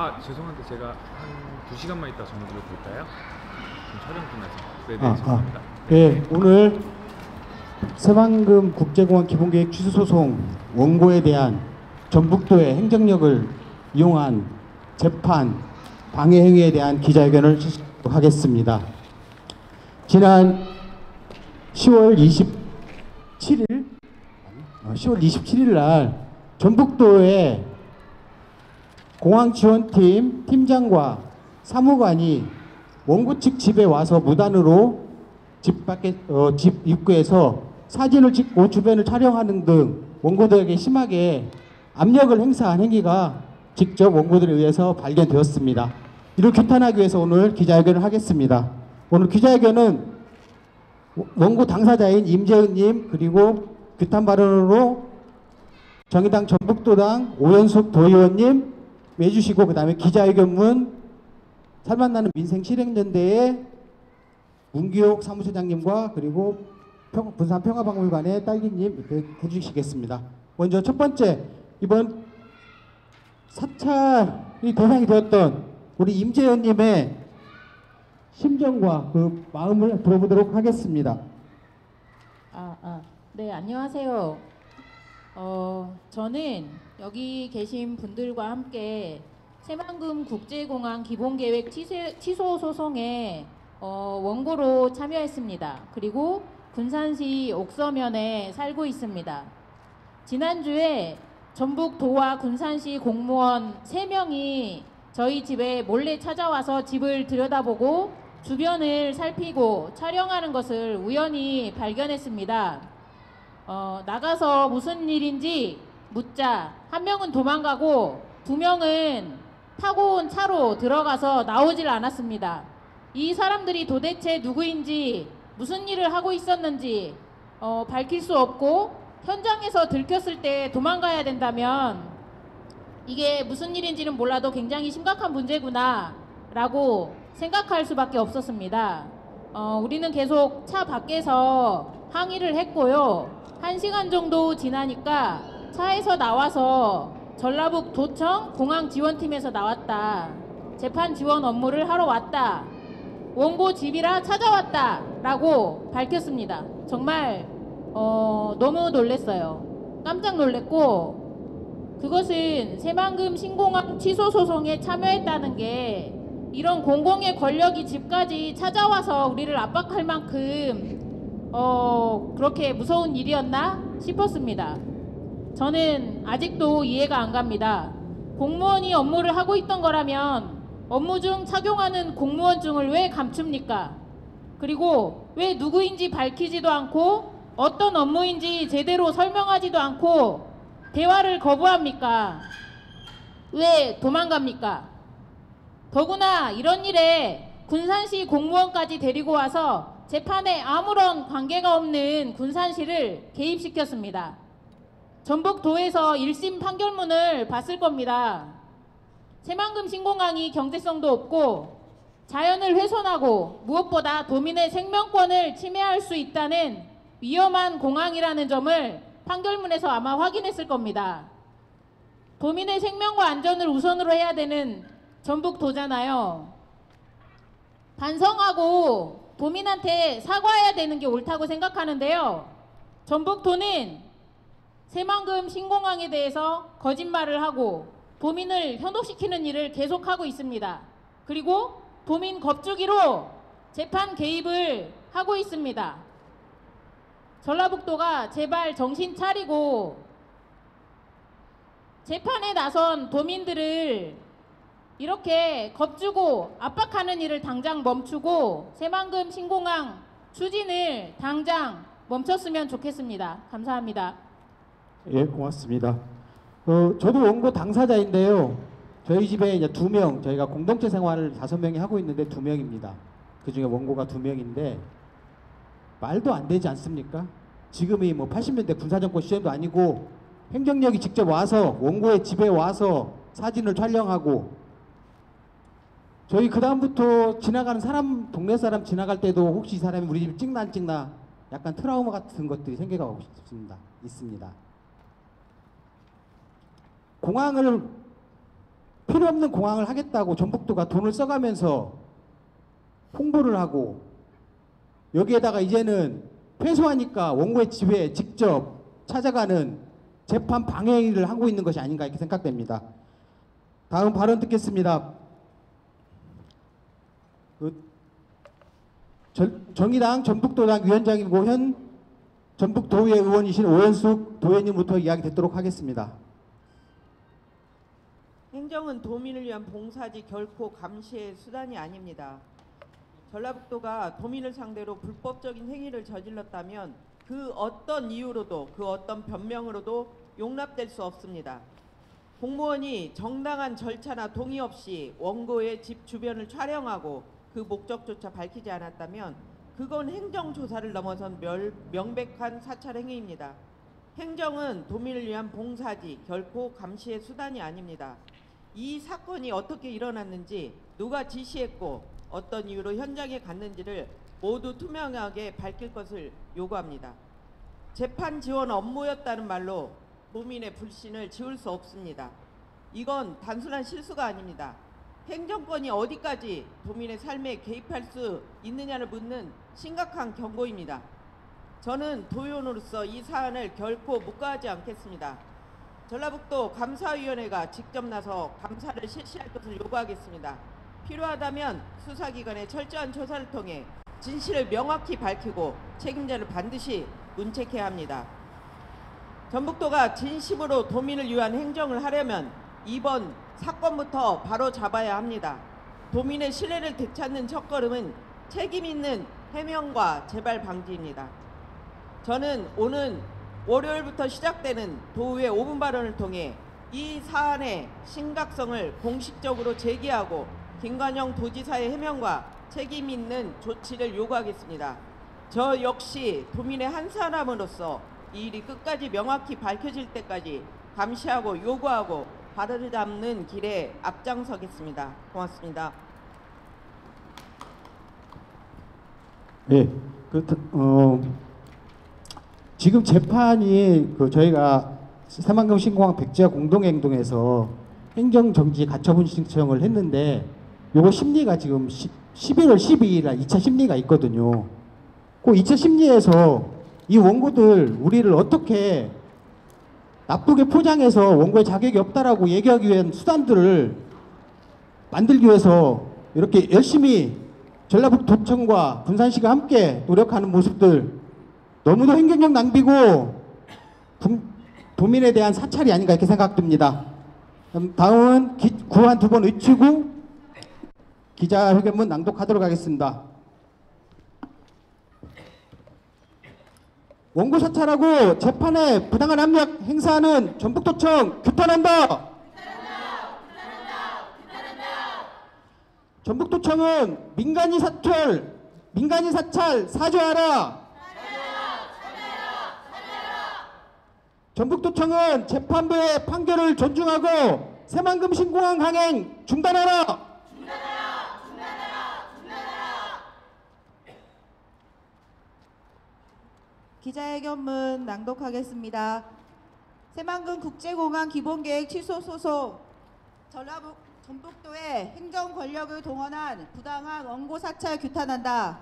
죄송한데 제가 한 2시간만 있다 전화드려도 될까요? 지금 촬영 중이라서. 네, 죄송합니다. 네, 오늘 새만금 국제공항 기본계획 취소 소송 원고에 대한 전북도의 행정력을 이용한 재판 방해 행위에 대한 기자회견을 실시하도록 하겠습니다. 지난 10월 27일 날 전북도의 공항지원팀 팀장과 사무관이 원고 측 집에 와서 무단으로 집 입구에서 사진을 찍고 주변을 촬영하는 등 원고들에게 심하게 압력을 행사한 행위가 직접 원고들에 의해서 발견되었습니다. 이를 규탄하기 위해서 오늘 기자회견을 하겠습니다. 오늘 기자회견은 원고 당사자인 임재은님 그리고 규탄 발언으로 정의당 전북도당 오연숙 도의원님 해주시고, 그 다음에 기자회견문 살맛나는 민생실행연대의 문기옥 사무처장님과 그리고 분산평화박물관의 딸기님 이렇게 해주시겠습니다. 먼저 첫 번째, 이번 사찰이 대상이 되었던 우리 임재현님의 심정과 그 마음을 들어보도록 하겠습니다. 네, 안녕하세요. 저는 여기 계신 분들과 함께 새만금 국제공항 기본계획 취소 소송에 원고로 참여했습니다. 그리고 군산시 옥서면에 살고 있습니다. 지난주에 전북도와 군산시 공무원 3명이 저희 집에 몰래 찾아와서 집을 들여다보고 주변을 살피고 촬영하는 것을 우연히 발견했습니다. 나가서 무슨 일인지 묻자 한 명은 도망가고 2명은 타고 온 차로 들어가서 나오질 않았습니다. 이 사람들이 도대체 누구인지 무슨 일을 하고 있었는지 밝힐 수 없고 현장에서 들켰을 때 도망가야 된다면 이게 무슨 일인지는 몰라도 굉장히 심각한 문제구나 라고 생각할 수밖에 없었습니다. 우리는 계속 차 밖에서 항의를 했고요. 1시간 정도 지나니까 차에서 나와서 전라북 도청 공항지원팀에서 나왔다. 재판 지원 업무를 하러 왔다. 원고 집이라 찾아왔다 라고 밝혔습니다. 정말 너무 놀랐어요. 깜짝 놀랐고, 그것은 새만금 신공항 취소 소송에 참여했다는 게 이런 공공의 권력이 집까지 찾아와서 우리를 압박할 만큼 그렇게 무서운 일이었나 싶었습니다. 저는 아직도 이해가 안 갑니다. 공무원이 업무를 하고 있던 거라면 업무 중 착용하는 공무원증을 왜 감춥니까? 그리고 왜 누구인지 밝히지도 않고 어떤 업무인지 제대로 설명하지도 않고 대화를 거부합니까? 왜 도망갑니까? 더구나 이런 일에 군산시 공무원까지 데리고 와서 재판에 아무런 관계가 없는 군산시를 개입시켰습니다. 전북도에서 1심 판결문을 봤을 겁니다. 새만금 신공항이 경제성도 없고 자연을 훼손하고 무엇보다 도민의 생명권을 침해할 수 있다는 위험한 공항이라는 점을 판결문에서 아마 확인했을 겁니다. 도민의 생명과 안전을 우선으로 해야 되는 전북도잖아요. 반성하고 도민한테 사과해야 되는 게 옳다고 생각하는데요. 전북도는 새만금 신공항에 대해서 거짓말을 하고 도민을 현혹시키는 일을 계속하고 있습니다. 그리고 도민 겁주기로 재판 개입을 하고 있습니다. 전라북도가 제발 정신 차리고 재판에 나선 도민들을 이렇게 겁주고 압박하는 일을 당장 멈추고 새만금 신공항 추진을 당장 멈췄으면 좋겠습니다. 감사합니다. 예, 고맙습니다. 저도 원고 당사자인데요. 저희 집에 이제 2명, 저희가 공동체 생활을 5명이 하고 있는데 2명입니다. 그 중에 원고가 2명인데 말도 안 되지 않습니까? 지금이 뭐 80년대 군사정권 시절도 아니고 행정력이 직접 와서 원고의 집에 와서 사진을 촬영하고, 저희 그 다음부터 지나가는 사람, 동네 사람 지나갈 때도 혹시 이 사람이 우리 집 찍나 안 찍나 약간 트라우마 같은 것들이 생겨가고 있습니다. 공항을 필요 없는 공항을 하겠다고 전북도가 돈을 써가면서 홍보를 하고 여기에다가 이제는 회수하니까 원고의 집에 직접 찾아가는 재판 방해를 하고 있는 것이 아닌가 이렇게 생각됩니다. 다음 발언 듣겠습니다. 정의당 전북도당 위원장이고 현 전북도의회 의원이신 오현숙 도의원님부터 이야기 듣도록 하겠습니다. 행정은 도민을 위한 봉사지 결코 감시의 수단이 아닙니다. 전라북도가 도민을 상대로 불법적인 행위를 저질렀다면 그 어떤 이유로도 그 어떤 변명으로도 용납될 수 없습니다. 공무원이 정당한 절차나 동의 없이 원고의 집 주변을 촬영하고 그 목적조차 밝히지 않았다면 그건 행정조사를 넘어선 명백한 사찰 행위입니다. 행정은 도민을 위한 봉사지 결코 감시의 수단이 아닙니다. 이 사건이 어떻게 일어났는지 누가 지시했고 어떤 이유로 현장에 갔는지를 모두 투명하게 밝힐 것을 요구합니다. 재판 지원 업무였다는 말로 도민의 불신을 지울 수 없습니다. 이건 단순한 실수가 아닙니다. 행정권이 어디까지 도민의 삶에 개입할 수 있느냐를 묻는 심각한 경고입니다. 저는 도의원으로서 이 사안을 결코 묵과하지 않겠습니다. 전라북도 감사위원회가 직접 나서 감사를 실시할 것을 요구하겠습니다. 필요하다면 수사기관의 철저한 조사를 통해 진실을 명확히 밝히고 책임자를 반드시 문책해야 합니다. 전북도가 진심으로 도민을 위한 행정을 하려면 이번 사건부터 바로 잡아야 합니다. 도민의 신뢰를 되찾는 첫걸음은 책임 있는 해명과 재발 방지입니다. 저는 오는 월요일부터 시작되는 도의회 5분 발언을 통해 이 사안의 심각성을 공식적으로 제기하고 김관영 도지사의 해명과 책임 있는 조치를 요구하겠습니다. 저 역시 도민의 한 사람으로서 이 일이 끝까지 명확히 밝혀질 때까지 감시하고 요구하고 발을 잡는 길에 앞장서겠습니다. 고맙습니다. 네, 지금 재판이 저희가 새만금 신공항 백지화 공동행동에서 행정정지 가처분 신청을 했는데 요거 심리가 지금 11월 12일 날 2차 심리가 있거든요. 그 2차 심리에서 이 원고들 우리를 어떻게 나쁘게 포장해서 원고에 자격이 없다라고 얘기하기 위한 수단들을 만들기 위해서 이렇게 열심히 전라북도청과 군산시가 함께 노력하는 모습들 너무도 행정력 낭비고 도민에 대한 사찰이 아닌가 이렇게 생각됩니다. 다음은 구한 2번 의치구 기자회견문 낭독하도록 하겠습니다. 원고 사찰하고 재판에 부당한 압력 행사하는 전북도청 규탄한다. 전북도청은 민간인 사찰 사죄하라. 전북도청은 재판부의 판결을 존중하고 새만금 신공항 항행 중단하라. 기자회견문 낭독하겠습니다. 새만금 국제공항 기본계획 취소 소송 전북도의 행정 권력을 동원한 부당한 원고 사찰 규탄한다.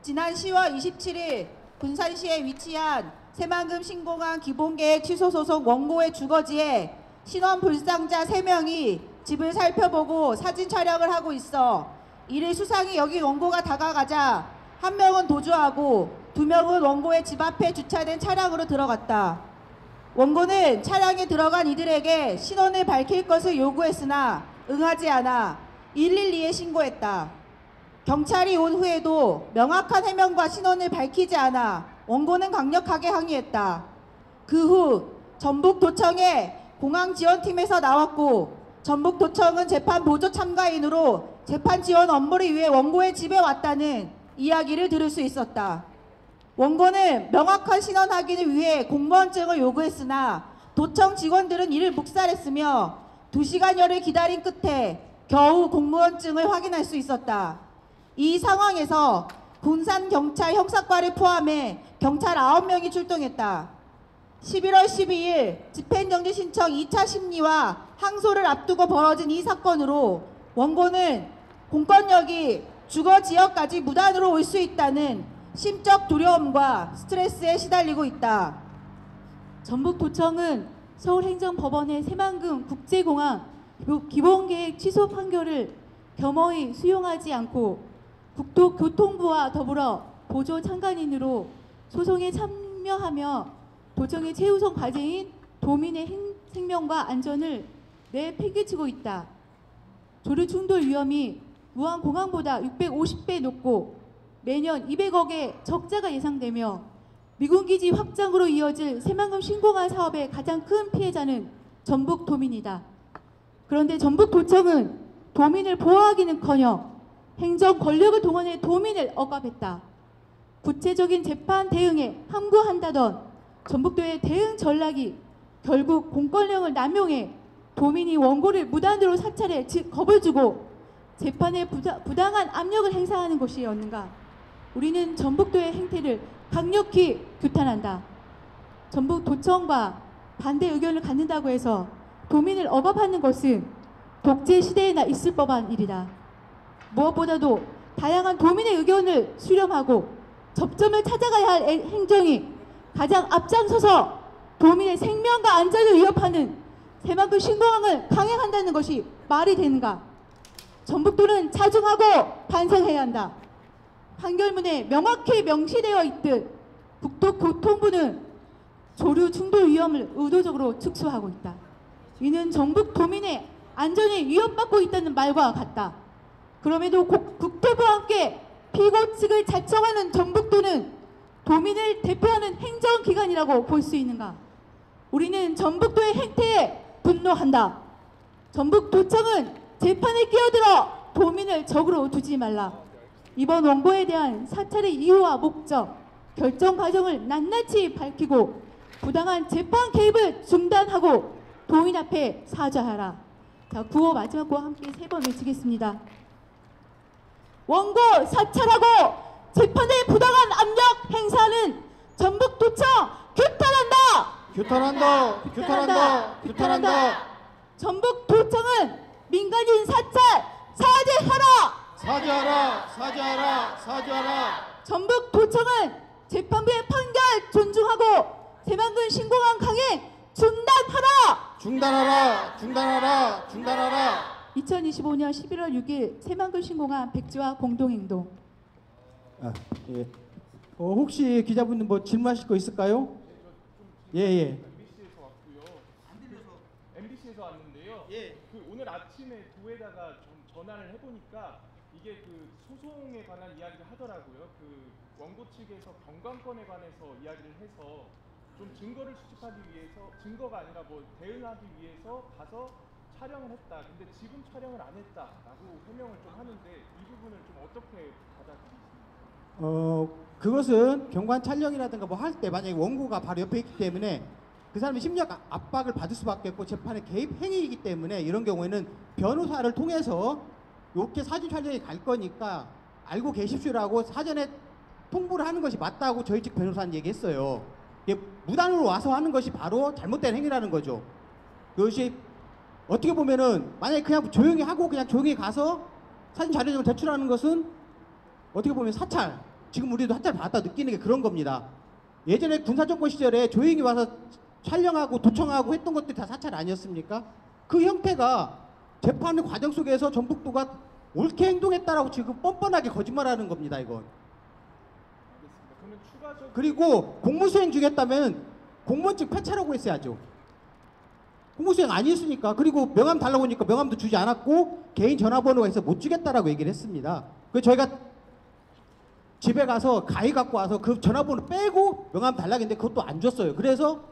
지난 10월 27일 군산시에 위치한 새만금 신공항 기본계획 취소 소송 원고의 주거지에 신원 불상자 3명이 집을 살펴보고 사진 촬영을 하고 있어 이를 수상이 여긴 원고가 다가가자 한 명은 도주하고 2명은 원고의 집 앞에 주차된 차량으로 들어갔다. 원고는 차량에 들어간 이들에게 신원을 밝힐 것을 요구했으나 응하지 않아 112에 신고했다. 경찰이 온 후에도 명확한 해명과 신원을 밝히지 않아 원고는 강력하게 항의했다. 그 후 전북도청의 공항지원팀에서 나왔고 전북도청은 재판 보조 참가인으로 재판 지원 업무를 위해 원고의 집에 왔다는 이야기를 들을 수 있었다. 원고는 명확한 신원 확인을 위해 공무원증을 요구했으나 도청 직원들은 이를 묵살했으며 2시간여를 기다린 끝에 겨우 공무원증을 확인할 수 있었다. 이 상황에서 군산경찰 형사과를 포함해 경찰 9명이 출동했다. 11월 12일 집행정지 신청 2차 심리와 항소를 앞두고 벌어진 이 사건으로 원고는 공권력이 주거 지역까지 무단으로 올 수 있다는 심적 두려움과 스트레스에 시달리고 있다. 전북도청은 서울행정법원의 새만금 국제공항 기본계획 취소 판결을 겸허히 수용하지 않고 국토교통부와 더불어 보조 참관인으로 소송에 참여하며 도청의 최우선 과제인 도민의 생명과 안전을 내팽개치고 있다. 조류 충돌 위험이 무안공항보다 650배 높고 매년 200억의 적자가 예상되며 미군기지 확장으로 이어질 새만금 신공항 사업의 가장 큰 피해자는 전북도민이다. 그런데 전북도청은 도민을 보호하기는커녕 행정 권력을 동원해 도민을 억압했다. 구체적인 재판 대응에 함구한다던 전북도의 대응 전략이 결국 공권력을 남용해 도민이 원고를 무단으로 사찰해 겁을 주고 재판에 부당한 압력을 행사하는 것이었는가. 우리는 전북도의 행태를 강력히 규탄한다. 전북도청과 반대 의견을 갖는다고 해서 도민을 억압하는 것은 독재 시대에나 있을 법한 일이다. 무엇보다도 다양한 도민의 의견을 수렴하고 접점을 찾아가야 할 행정이 가장 앞장서서 도민의 생명과 안전을 위협하는 새만금 신공항을 강행한다는 것이 말이 되는가? 전북도는 자중하고 반성해야 한다. 판결문에 명확히 명시되어 있듯 국토교통부는 조류 충돌 위험을 의도적으로 축소하고 있다. 이는 전북도민의 안전이 위협받고 있다는 말과 같다. 그럼에도 국토부와 함께 피고 측을 자청하는 전북도는 도민을 대표하는 행정기관이라고 볼 수 있는가? 우리는 전북도의 행태에 분노한다. 전북도청은 재판에 끼어들어 도민을 적으로 두지 말라. 이번 원고에 대한 사찰의 이유와 목적, 결정 과정을 낱낱이 밝히고 부당한 재판 개입을 중단하고 도민 앞에 사죄하라. 자, 구호 마지막 구호 함께 3번 외치겠습니다. 원고 사찰하고 재판에 부당한 압력 행사는 전북도청 규탄한다. 규탄한다. 규탄한다. 규탄한다. 전북도청은 민간인 사찰 사죄하라. 사죄하라. 사죄하라. 사죄하라. 전북도청은 재판부의 판결 존중하고 새만금 신공항 강행 중단하라. 중단하라. 중단하라. 중단하라. 2025년 11월 6일 새만금 신공항 백지화 공동행동. 예. 혹시 기자분들 뭐 질문하실 거 있을까요? 예. MBC에서 왔고요. MBC에서 왔는데요. 그 오늘 아침에 도에다가 전화를 해보니까 이게 그 소송에 관한 이야기를 하더라고요. 그 원고 측에서 경감권에 관해서 이야기를 해서 좀 증거를 수집하기 위해서, 증거가 아니라 뭐 대응하기 위해서 가서 촬영을 했다. 근데 지금 촬영을 안 했다라고 해명을 좀 하는데 이 부분을 좀 어떻게 받아들이십니까? 그것은 경관 촬영이라든가 뭐 할 때 만약에 원고가 바로 옆에 있기 때문에 그 사람이 심리적 압박을 받을 수밖에 없고 재판의 개입 행위이기 때문에 이런 경우에는 변호사를 통해서 이렇게 사진 촬영이 갈 거니까 알고 계십시오라고 사전에 통보를 하는 것이 맞다고 저희 측 변호사는 얘기했어요. 이게 무단으로 와서 하는 것이 바로 잘못된 행위라는 거죠. 그것이 어떻게 보면은 만약에 그냥 조용히 하고 그냥 조용히 가서 사진 자료를 제출하는 것은 어떻게 보면 사찰, 지금 우리도 사찰 받았다 느끼는 게 그런 겁니다. 예전에 군사정권 시절에 조용히 와서 촬영하고 도청하고 했던 것들이 다 사찰 아니었습니까? 그 형태가 재판의 과정 속에서 전북도가 옳게 행동했다라고 지금 뻔뻔하게 거짓말하는 겁니다. 이건. 알겠습니다. 그러면 추가적으로 그리고 공무수행 중이었다면 공무원증 폐차라고 했어야죠. 공무수행 아니었으니까. 그리고 명함 달라고 하니까 명함도 주지 않았고 개인 전화번호가 있어 못 주겠다라고 얘기를 했습니다. 그래서 저희가 집에 가서 가위 갖고 와서 그 전화번호 빼고 명함 달라고 했는데 그것도 안 줬어요. 그래서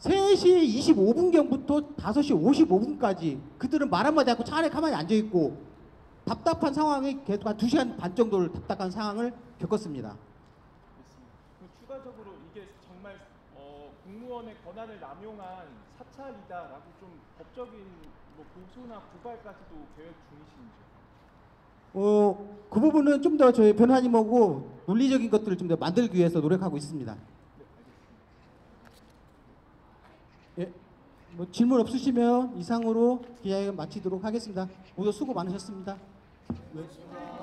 3시 25분경부터 5시 55분까지 그들은 말 한마디 하고 차 안에 가만히 앉아있고 답답한 상황이 계속 한 2시간 반 정도를 답답한 상황을 겪었습니다. 그럼 추가적으로 이게 정말 공무원의 권한을 남용한 사찰이다라고 좀 법적인 뭐 고소나 고발까지도 계획 중이신지? 그 부분은 좀 더 저희 변호사님하고 논리적인 것들을 좀 더 만들기 위해서 노력하고 있습니다. 네, 알겠습니다. 예, 뭐 질문 없으시면 이상으로 기자회견 마치도록 하겠습니다. 모두 수고 많으셨습니다. 네.